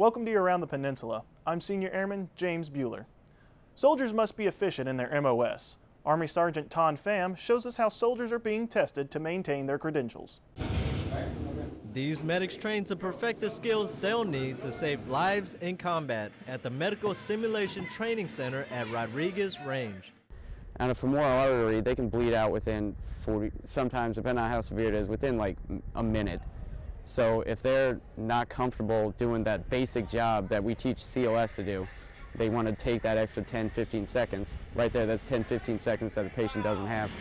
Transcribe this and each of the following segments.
Welcome to you Around the Peninsula. I'm Senior Airman James Bueller. Soldiers must be efficient in their MOS. Army Sergeant Ton Pham shows us how soldiers are being tested to maintain their credentials. These medics train to perfect the skills they'll need to save lives in combat at the Medical Simulation Training Center at Rodriguez Range. On a femoral artery, they can bleed out within 40, sometimes depending on how severe it is, within like a minute. So if they're not comfortable doing that basic job that we teach COS to do, they want to take that extra 10-15 seconds. Right there, that's 10-15 seconds that the patient doesn't have.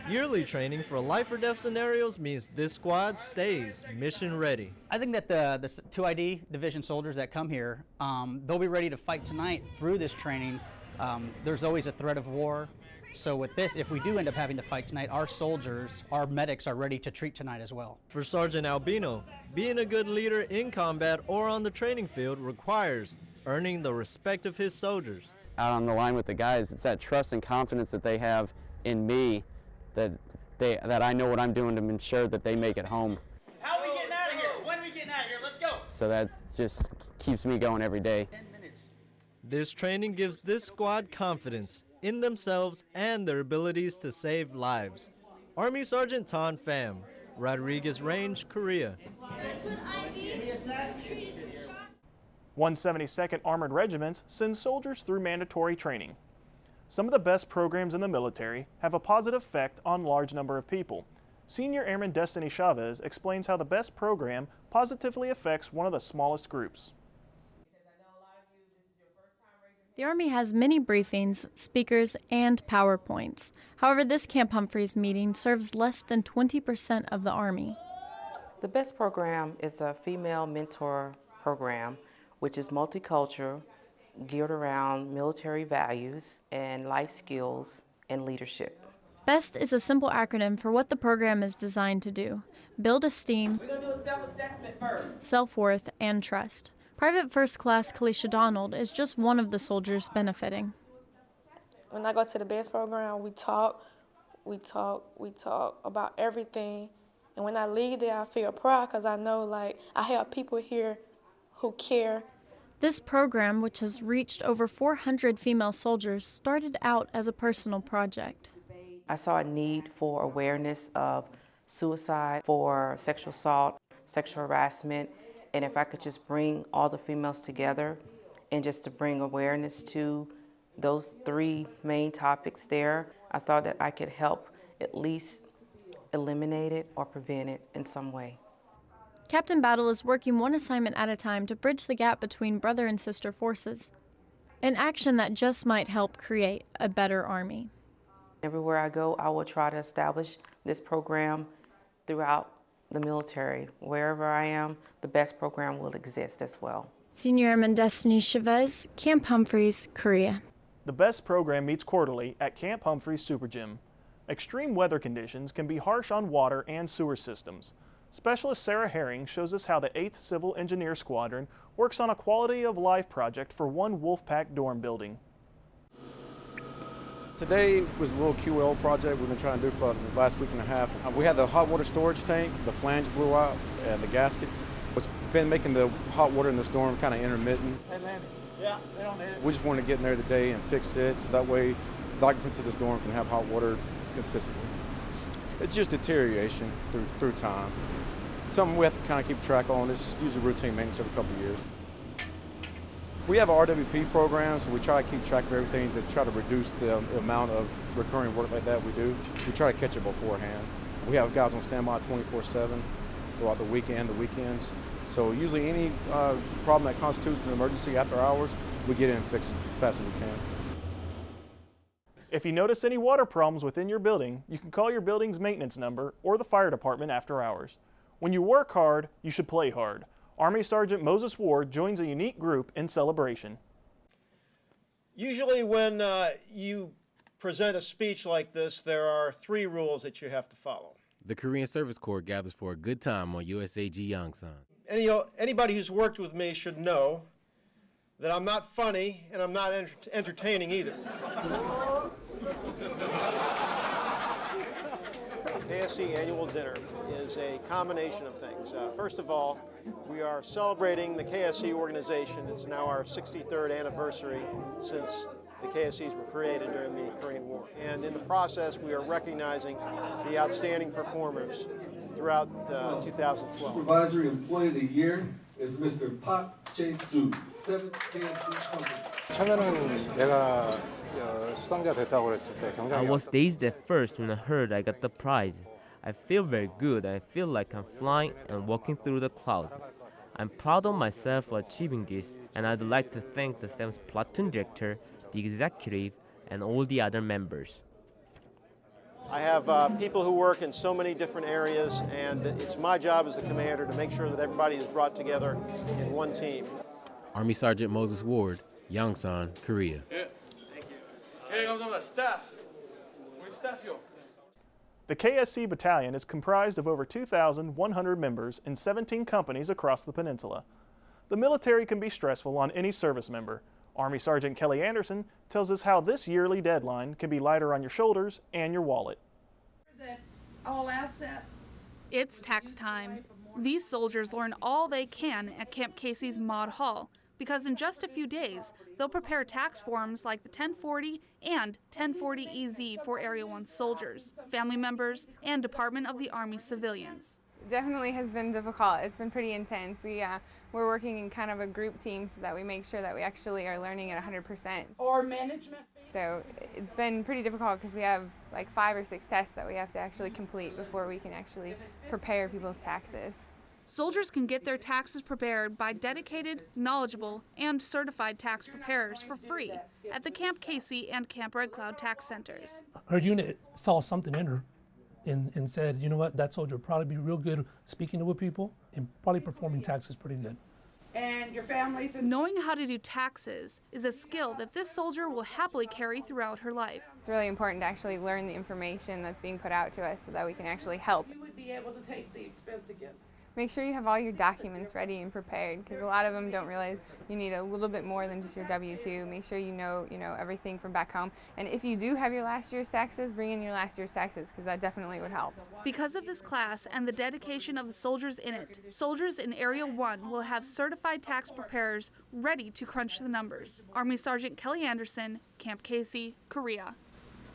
Yearly training for life or death scenarios means this squad stays mission ready. I think that the 2ID division soldiers that come here, they'll be ready to fight tonight through this training. There's always a threat of war. So with this, if we do end up having to fight tonight, our soldiers, our medics are ready to treat tonight as well. For Sergeant Albino, being a good leader in combat or on the training field requires earning the respect of his soldiers. Out on the line with the guys, it's that trust and confidence that they have in me, that I know what I'm doing to ensure that they make it home. How are we getting out of here? When are we getting out of here? Let's go. So that just keeps me going every day. 10 minutes. This training gives this squad confidence in themselves and their abilities to save lives. Army Sergeant Ton Pham, Rodriguez Range, Korea. 172nd Armored Regiments sends soldiers through mandatory training. Some of the best programs in the military have a positive effect on a large number of people. Senior Airman Destiny Chavez explains how the best program positively affects one of the smallest groups. The Army has many briefings, speakers, and PowerPoints. However, this Camp Humphreys meeting serves less than 20% of the Army. The best program is a female mentor program, which is multicultural, geared around military values and life skills and leadership. BEST is a simple acronym for what the program is designed to do: build esteem, We're going to do a self-assessment first. self-worth, and trust. Private First Class Kalisha Donald is just one of the soldiers benefiting. When I go to the BEST program, we talk about everything. And when I leave there, I feel proud because I know, like, I have people here who care. This program, which has reached over 400 female soldiers, started out as a personal project. I saw a need for awareness of suicide, for sexual assault, sexual harassment, and if I could just bring all the females together and just to bring awareness to those three main topics there, I thought that I could help at least eliminate it or prevent it in some way. Captain Battle is working one assignment at a time to bridge the gap between brother and sister forces, an action that just might help create a better Army. Everywhere I go, I will try to establish this program throughout the military. Wherever I am, the best program will exist as well. Senior Airman Destiny Chavez, Camp Humphreys, Korea. The BEST program meets quarterly at Camp Humphreys Super Gym. Extreme weather conditions can be harsh on water and sewer systems. Specialist Sarah Herring shows us how the 8th Civil Engineer Squadron works on a quality of life project for one Wolfpack dorm building. Today was a little QL project we've been trying to do for about the last week and a half. We had the hot water storage tank, the flange blew out, and the gaskets. What's been making the hot water in the storm kind of intermittent. Hey, Landon. Yeah, they don't need it. We just wanted to get in there today and fix it, so that way the occupants of the storm can have hot water consistently. It's just deterioration through time. Something we have to kind of keep track on. It's usually routine maintenance every couple of years. We have an RWP program, so we try to keep track of everything to try to reduce the amount of recurring work like that we do. We try to catch it beforehand. We have guys on standby 24/7 throughout the weekend, the weekends. So usually any problem that constitutes an emergency after hours, we get in and fix it as fast as we can. If you notice any water problems within your building, you can call your building's maintenance number or the fire department after hours. When you work hard, you should play hard. Army Sergeant Moses Ward joins a unique group in celebration. Usually when you present a speech like this, there are 3 rules that you have to follow. The Korean Service Corps gathers for a good time on USAG Yongsan. Anybody who's worked with me should know that I'm not funny and I'm not entertaining either. KSC Annual Dinner is a combination of things. First of all, we are celebrating the KSC organization. It's now our 63rd anniversary since the KSCs were created during the Korean War. And in the process, we are recognizing the outstanding performers throughout 2012. Supervisory Employee of the Year is Mr. Park Jae-soo, 7th KSC Company. 처음에는 내가 수상자 됐다고 그랬을 때 I 굉장히 was dazed at first when I heard I got the prize. I feel very good. I feel like I'm flying and walking through the clouds. I'm proud of myself for achieving this, and I'd like to thank the 7th Platoon Director, the executive, and all the other members. I have people who work in so many different areas, and it's my job as the commander to make sure that everybody is brought together in one team. Army Sergeant Moses Ward, Yongsan, Korea. The KSC Battalion is comprised of over 2,100 members in 17 companies across the peninsula. The military can be stressful on any service member. Army Sergeant Kelly Anderson tells us how this yearly deadline can be lighter on your shoulders and your wallet. It's tax time. These soldiers learn all they can at Camp Casey's Mod Hall, because in just a few days, they'll prepare tax forms like the 1040 and 1040EZ for Area 1 soldiers, family members, and Department of the Army civilians. Definitely has been difficult. It's been pretty intense. We're working in kind of a group team so that we make sure that we actually are learning at 100%. Or management. So it's been pretty difficult because we have like 5 or 6 tests that we have to actually complete before we can actually prepare people's taxes. Soldiers can get their taxes prepared by dedicated, knowledgeable, and certified tax preparers for free at the Camp Casey and Camp Red Cloud tax centers. Her unit saw something in her and said, you know what, that soldier will probably be real good speaking to people and probably performing taxes pretty good. And your families. Knowing how to do taxes is a skill that this soldier will happily carry throughout her life. It's really important to actually learn the information that's being put out to us so that we can actually help. You would be able to take the expense against. Make sure you have all your documents ready and prepared, because a lot of them don't realize you need a little bit more than just your W-2. Make sure you know everything from back home. And if you do have your last year's taxes, bring in your last year's taxes, because that definitely would help. Because of this class and the dedication of the soldiers in it, soldiers in Area 1 will have certified tax preparers ready to crunch the numbers. Army Sergeant Kelly Anderson, Camp Casey, Korea.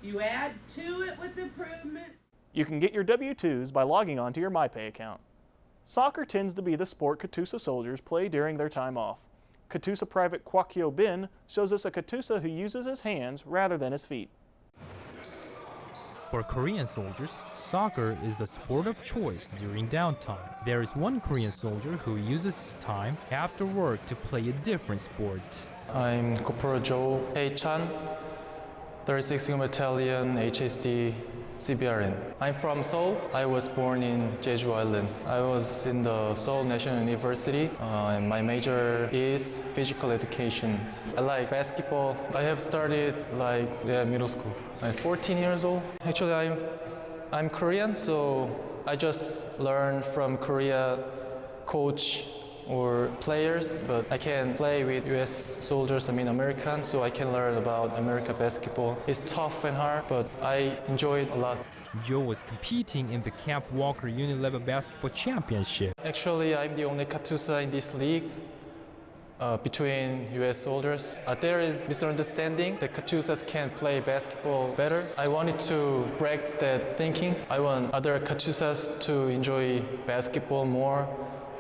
You add to it with improvements. You can get your W-2s by logging on to your MyPay account. Soccer tends to be the sport Katusa soldiers play during their time off. Katusa Private Kwakyo Bin shows us a Katusa who uses his hands rather than his feet. For Korean soldiers, soccer is the sport of choice during downtime. There is one Korean soldier who uses his time after work to play a different sport. I'm Corporal Joe Hae-chan, 36th Battalion, HSD, CBRN. I'm from Seoul. I was born in Jeju Island. I was in the Seoul National University, and my major is physical education. I like basketball. I have started middle school. I'm 14 years old. Actually, I'm Korean, so I just learned from Korea coach or players, but I can play with US soldiers, American, so I can learn about American basketball. It's tough and hard, but I enjoy it a lot. Joe was competing in the Camp Walker Unit Level Basketball Championship. Actually, I'm the only Katusa in this league between US soldiers. There is misunderstanding that Katusas can play basketball better. I wanted to break that thinking. I want other Katusas to enjoy basketball more,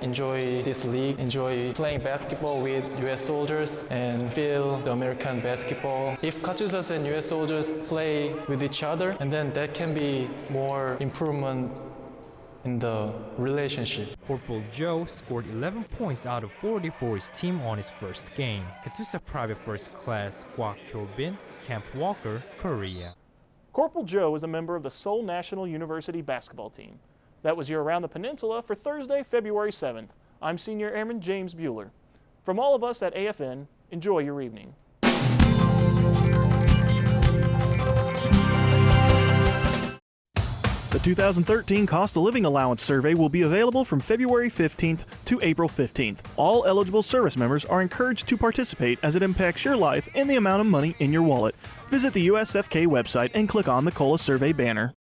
enjoy this league, enjoy playing basketball with US soldiers and feel the American basketball. If Katusas and US soldiers play with each other, and then that can be more improvement in the relationship. Corporal Joe scored 11 points out of 40 for his team on his first game. Katusa Private First Class Kwakyo Bin, Camp Walker, Korea. Corporal Joe is a member of the Seoul National University basketball team. That was your Around the Peninsula for Thursday, February 7th. I'm Senior Airman James Bueller. From all of us at AFN, enjoy your evening. The 2013 Cost of Living Allowance Survey will be available from February 15th to April 15th. All eligible service members are encouraged to participate as it impacts your life and the amount of money in your wallet. Visit the USFK website and click on the COLA Survey banner.